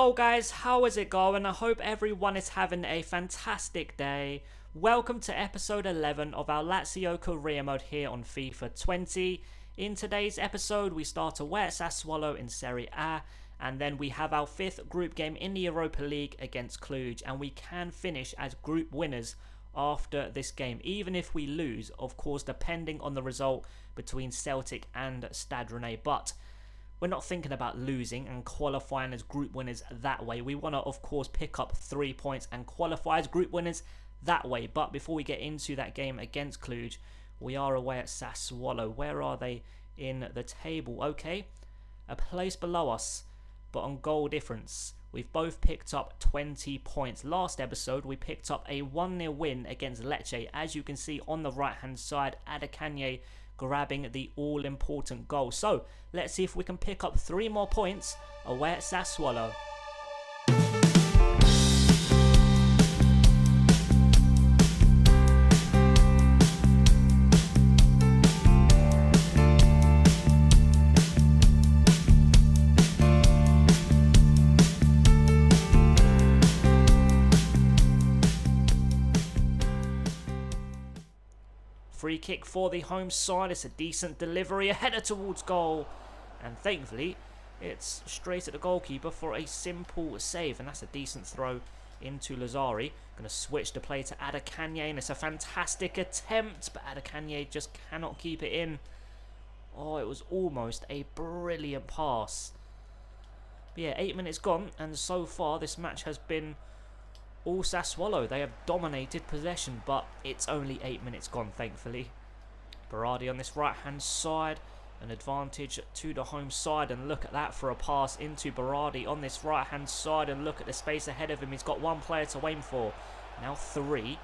Hello guys, how is it going? I hope everyone is having a fantastic day. Welcome to episode 11 of our Lazio career mode here on FIFA 20. In today's episode we start away at Sassuolo in Serie A, and then we have our 5th group game in the Europa League against Cluj, and we can finish as group winners after this game, even if we lose, of course, depending on the result between Celtic and Stade Rennais. But we're not thinking about losing and qualifying as group winners that way. We want to, of course, pick up 3 points and qualify as group winners that way. But before we get into that game against Cluj, we are away at Sassuolo. Where are they in the table? Okay, a place below us, but on goal difference. We've both picked up 20 points. Last episode, we picked up a 1-0 win against Lecce. As you can see on the right-hand side, Adekanye grabbing the all-important goal. So, let's see if we can pick up 3 more points away at Sassuolo. Free kick for the home side. It's a decent delivery, a header towards goal, and thankfully it's straight at the goalkeeper for a simple save, and that's a decent throw into Lazari. Going to switch the play to Adekanye, and it's a fantastic attempt, but Adekanye just cannot keep it in. Oh, it was almost a brilliant pass. But yeah, 8 minutes gone, and so far this match has been all Sassuolo. They have dominated possession, but it's only 8 minutes gone, thankfully. Berardi on this right-hand side, an advantage to the home side, and look at that for a pass into Berardi on this right-hand side, and look at the space ahead of him. He's got 1 player to aim for, now 3, and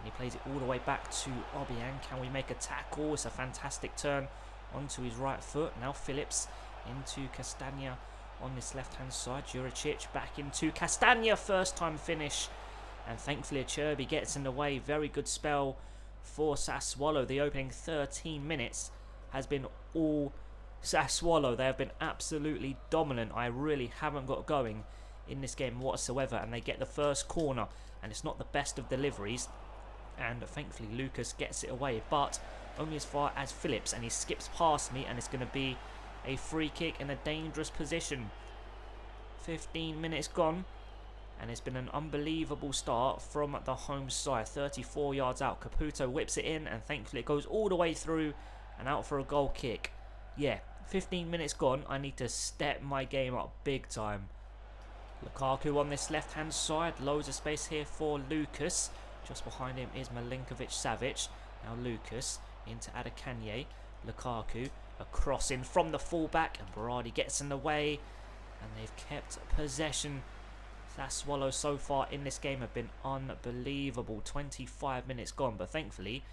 he plays it all the way back to Obiang. Can we make a tackle? It's a fantastic turn onto his right foot. Now Phillips into Castagna on this left-hand side. Juricic back into Castagna, first time finish. And thankfully Acerbi gets in the way. Very good spell for Sassuolo. The opening 13 minutes has been all Sassuolo. They have been absolutely dominant. I really haven't got going in this game whatsoever. And they get the first corner. And it's not the best of deliveries. And thankfully Lucas gets it away. But only as far as Phillips. And he skips past me. And it's going to be a free kick in a dangerous position. 15 minutes gone. And it's been an unbelievable start from the home side. 34 yards out. Caputo whips it in, and thankfully it goes all the way through and out for a goal kick. Yeah, 15 minutes gone. I need to step my game up big time. Lukaku on this left-hand side. Loads of space here for Lucas. Just behind him is Milinkovic-Savic. Now Lucas into Adekanye. Lukaku, a cross in from the fullback, and Berardi gets in the way. And they've kept possession. Sassuolo so far in this game have been unbelievable. 25 minutes gone, but thankfully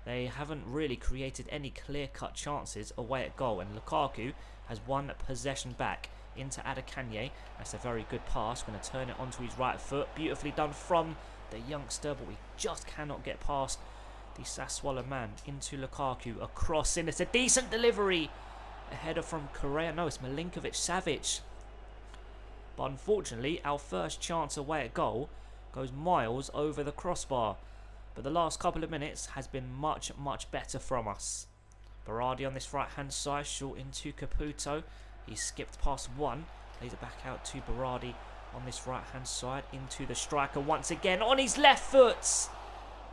they haven't really created any clear-cut chances away at goal. And Lukaku has won possession back into Adekanye. That's a very good pass. Going to turn it onto his right foot. Beautifully done from the youngster, but we just cannot get past the Sassuolo man. Into Lukaku, a cross in. It's a decent delivery. A header from Correa. No, it's Milinkovic-Savic. But unfortunately, our first chance away at goal goes miles over the crossbar. But the last couple of minutes has been much, much better from us. Berardi on this right-hand side, short into Caputo. He skipped past 1, lays it back out to Berardi on this right-hand side, into the striker once again on his left foot.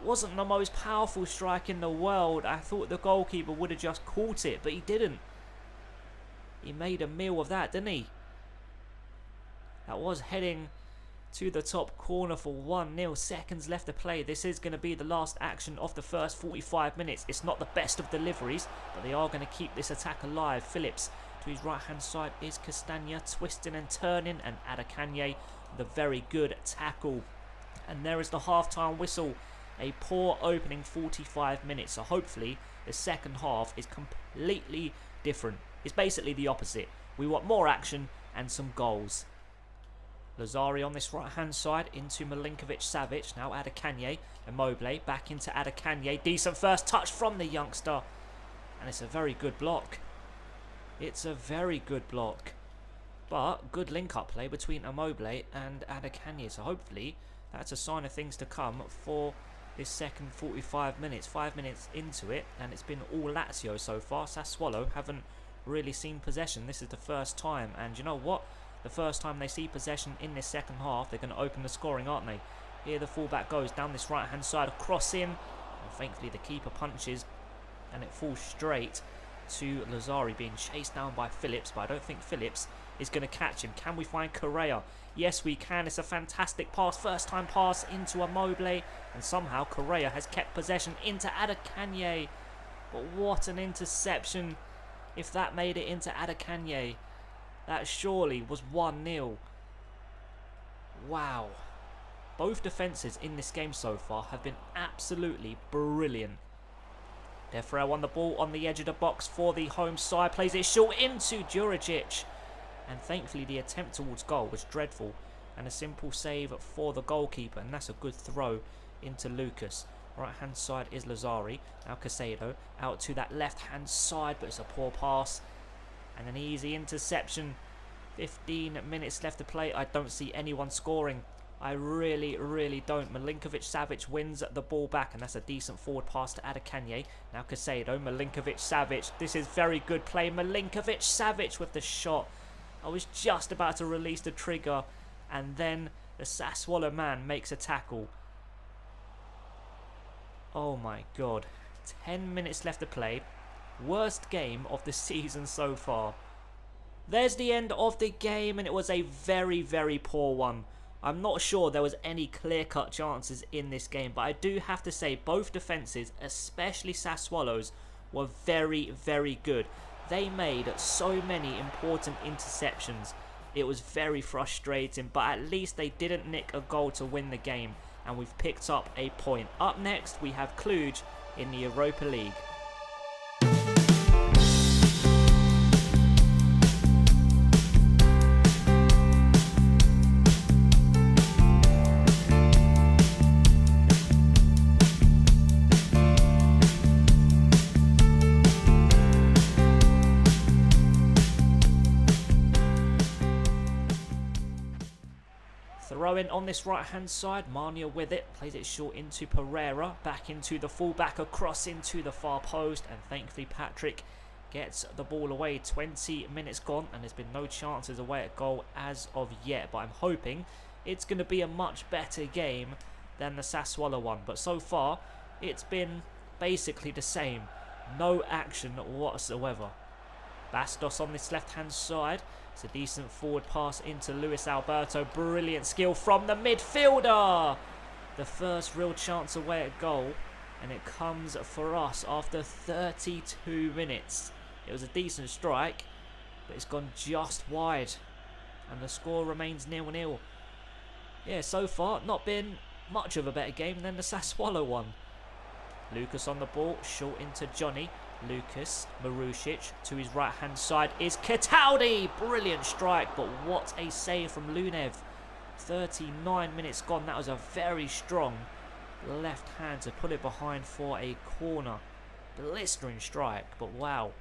Wasn't the most powerful strike in the world. I thought the goalkeeper would have just caught it, but he didn't. He made a meal of that, didn't he? That was heading to the top corner for 1-0. Seconds left to play. This is going to be the last action of the first 45 minutes. It's not the best of deliveries, but they are going to keep this attack alive. Phillips to his right-hand side is Castagna, twisting and turning, and Adekanye with a very good tackle. And there is the half-time whistle. A poor opening 45 minutes. So hopefully the second half is completely different. It's basically the opposite. We want more action and some goals. Lazari on this right-hand side into Milinkovic-Savic. Now Adekanye. Immobile back into Adekanye. Decent first touch from the youngster. And it's a very good block. It's a very good block. But good link-up play between Immobile and Adekanye. So hopefully that's a sign of things to come for this second 45 minutes. 5 minutes into it, and it's been all Lazio so far. Sassuolo haven't really seen possession. This is the first time, and you know what? The first time they see possession in this second half, they're going to open the scoring, aren't they? Here the fullback goes down this right-hand side, a cross in, and thankfully the keeper punches, and it falls straight to Lazari, being chased down by Phillips, but I don't think Phillips is going to catch him. Can we find Correa? Yes, we can. It's a fantastic pass, first time pass into Immobile, and somehow Correa has kept possession into Adekanye. But what an interception. If that made it into Adekanye, that surely was 1-0. Wow. Both defences in this game so far have been absolutely brilliant. Defrel on the ball on the edge of the box for the home side. Plays it short into Djuricic. And thankfully the attempt towards goal was dreadful. And a simple save for the goalkeeper. And that's a good throw into Lucas. Right hand side is Lazari. Now Casado out to that left hand side. But it's a poor pass. And an easy interception. 15 minutes left to play. I don't see anyone scoring. I really don't. Milinkovic-Savic wins the ball back, and that's a decent forward pass to Adekanye. Now Casado, Milinkovic-Savic. This is very good play. Milinkovic-Savic with the shot. I was just about to release the trigger, and then the Sassuolo man makes a tackle. Oh my god. 10 minutes left to play. Worst game of the season so far. There's the end of the game, and it was a very poor one. I'm not sure there was any clear-cut chances in this game, but I do have to say both defences, especially Sassuolo's, were very good. They made so many important interceptions. It was very frustrating, but at least they didn't nick a goal to win the game, and we've picked up a point. Up next, we have Cluj in the Europa League. Throw-in on this right-hand side. Mania with it. Plays it short into Pereira. Back into the fullback. Across into the far post. And thankfully Patrick gets the ball away. 20 minutes gone. And there's been no chances away at goal as of yet. But I'm hoping it's going to be a much better game than the Sassuolo one. But so far, it's been basically the same. No action whatsoever. Bastos on this left-hand side. It's a decent forward pass into Luis Alberto. Brilliant skill from the midfielder. The first real chance away at goal. And it comes for us after 32 minutes. It was a decent strike, but it's gone just wide. And the score remains 0-0. Yeah, so far, not been much of a better game than the Sassuolo one. Lucas on the ball, short into Johnny. Lucas, Marusic to his right hand side is Cataldi. Brilliant strike, but what a save from Lunev. 39 minutes gone. That was a very strong left hand to put it behind for a corner. Blistering strike, but wow,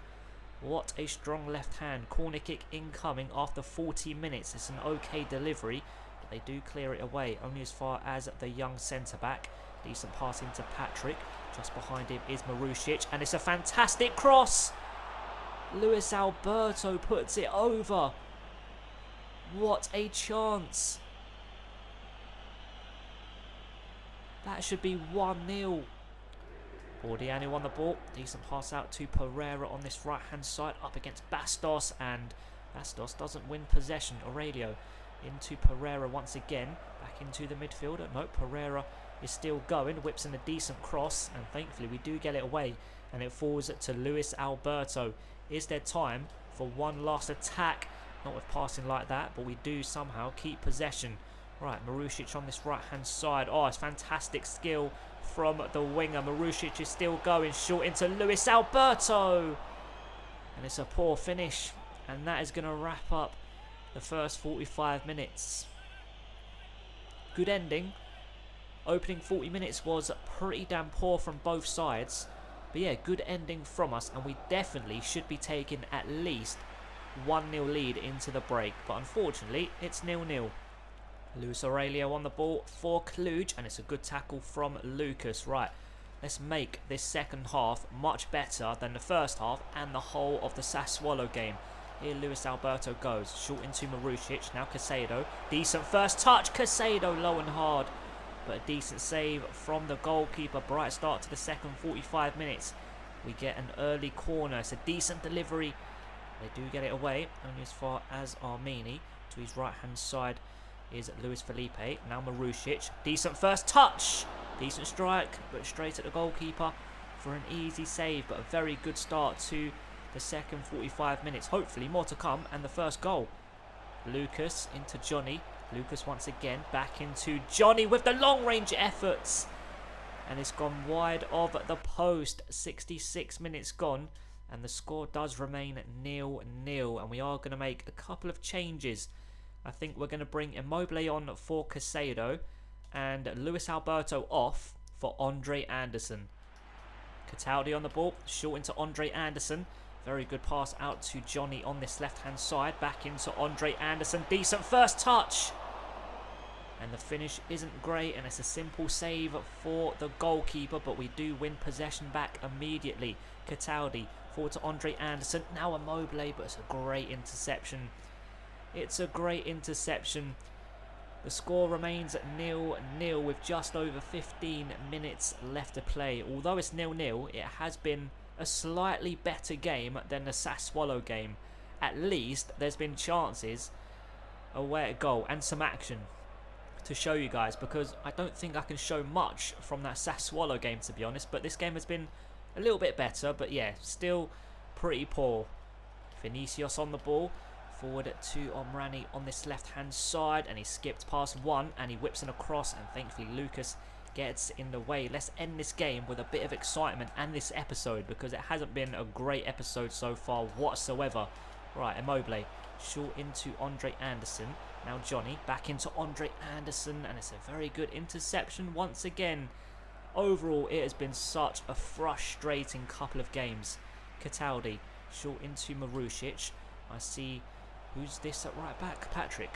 what a strong left hand. Corner kick incoming after 40 minutes. It's an okay delivery, but they do clear it away only as far as the young centre back. Decent pass into Patrick. Just behind him is Marusic, and it's a fantastic cross. Luis Alberto puts it over. What a chance. That should be 1-0. Bordiano on the ball. Decent pass out to Pereira on this right-hand side. Up against Bastos, and Bastos doesn't win possession. Aurelio into Pereira once again. Back into the midfielder. No, Pereira is still going, whips in a decent cross, and thankfully we do get it away, and it falls to Luis Alberto. Is there time for one last attack? Not with passing like that, but we do somehow keep possession. Right, Marusic on this right hand side. Oh, it's fantastic skill from the winger. Marusic is still going, short into Luis Alberto, and it's a poor finish, and that is going to wrap up the first 45 minutes. Good ending. Opening 40 minutes was pretty damn poor from both sides. But yeah, good ending from us. And we definitely should be taking at least 1-0 lead into the break. But unfortunately, it's 0-0. Luis Aurelio on the ball for Cluj, and it's a good tackle from Lucas. Right, let's make this second half much better than the first half and the whole of the Sassuolo game. Here Luis Alberto goes, short into Marusic, now Caicedo. Decent first touch, Caicedo low and hard. But a decent save from the goalkeeper. Bright start to the second 45 minutes. We get an early corner. It's a decent delivery. They do get it away, only as far as Armini. To his right-hand side is Luis Felipe. Now Marusic. Decent first touch. Decent strike, but straight at the goalkeeper for an easy save. But a very good start to the second 45 minutes. Hopefully more to come, and the first goal. Lucas into Johnny. Lucas once again back into Johnny with the long range efforts, and it's gone wide of the post. 66 minutes gone, and the score does remain 0-0, and we are going to make a couple of changes. I think we're going to bring Immobile on for Caicedo and Luis Alberto off for Andre Anderson. Cataldi on the ball, short into Andre Anderson. Very good pass out to Johnny on this left-hand side. Back into Andre Anderson. Decent first touch. And the finish isn't great, and it's a simple save for the goalkeeper, but we do win possession back immediately. Cataldi forward to Andre Anderson. Now Immobile, but it's a great interception. It's a great interception. The score remains at 0-0 with just over 15 minutes left to play. Although it's 0-0, it has been a slightly better game than the Sassuolo game. At least there's been chances away at goal and some action to show you guys, because I don't think I can show much from that Sassuolo game, to be honest. But this game has been a little bit better, but yeah, still pretty poor. Vinicius on the ball, forward to Omrani on this left hand side, and he skipped past one and he whips in a cross, and thankfully Lucas gets in the way. Let's end this game with a bit of excitement and this episode, because it hasn't been a great episode so far whatsoever. Right, Immobile short into Andre Anderson. Now Johnny back into Andre Anderson, and it's a very good interception once again. Overall, it has been such a frustrating couple of games. Cataldi short into Marusic. I see, who's this at right back? Patrick.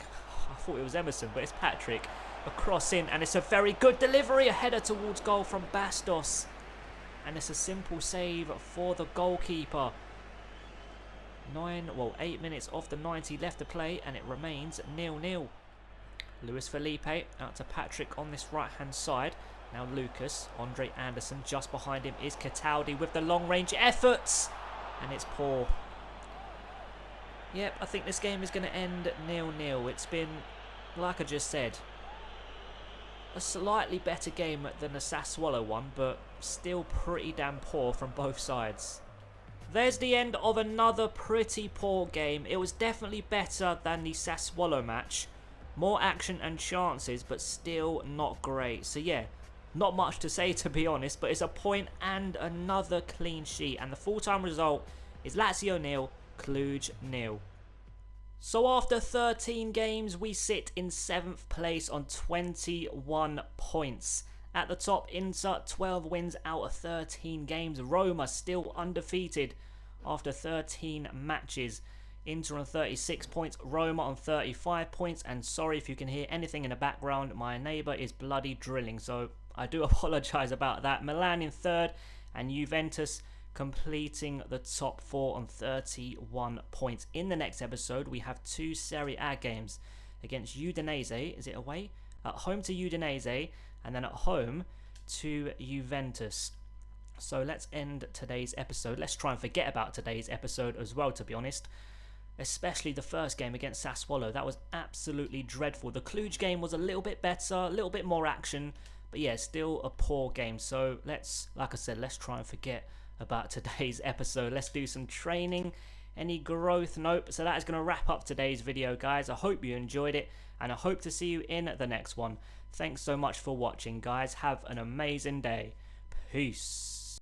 I thought it was Emerson, but it's Patrick. A cross in, and it's a very good delivery. A header towards goal from Bastos. And it's a simple save for the goalkeeper. 8 minutes off the 90 left to play, and it remains 0-0. Luis Felipe out to Patrick on this right hand side. Now Lucas, Andre Anderson just behind him is Cataldi with the long range efforts, and it's poor. Yep, I think this game is going to end 0-0. It's been, like I just said, a slightly better game than the Sassuolo one, but still pretty damn poor from both sides. There's the end of another pretty poor game. It was definitely better than the Sassuolo match. More action and chances, but still not great. So yeah, not much to say, to be honest, but it's a point and another clean sheet. And the full-time result is Lazio 0, Cluj 0. So after 13 games, we sit in 7th place on 21 points. At the top, Inter, 12 wins out of 13 games. Roma still undefeated after 13 matches. Inter on 36 points, Roma on 35 points. And sorry if you can hear anything in the background, my neighbour is bloody drilling, so I do apologise about that. Milan in 3rd, and Juventus completing the top 4 on 31 points. In the next episode, we have 2 Serie A games against Udinese. Is it away? At home to Udinese, and then at home to Juventus. So let's end today's episode. Let's try and forget about today's episode as well, to be honest. Especially the first game against Sassuolo. That was absolutely dreadful. The Cluj game was a little bit better, a little bit more action. But yeah, still a poor game. So let's, like I said, let's try and forget about today's episode. Let's do some training. Any growth? Nope. So that is going to wrap up today's video, guys. I hope you enjoyed it, and I hope to see you in the next one. Thanks so much for watching, guys. Have an amazing day. Peace.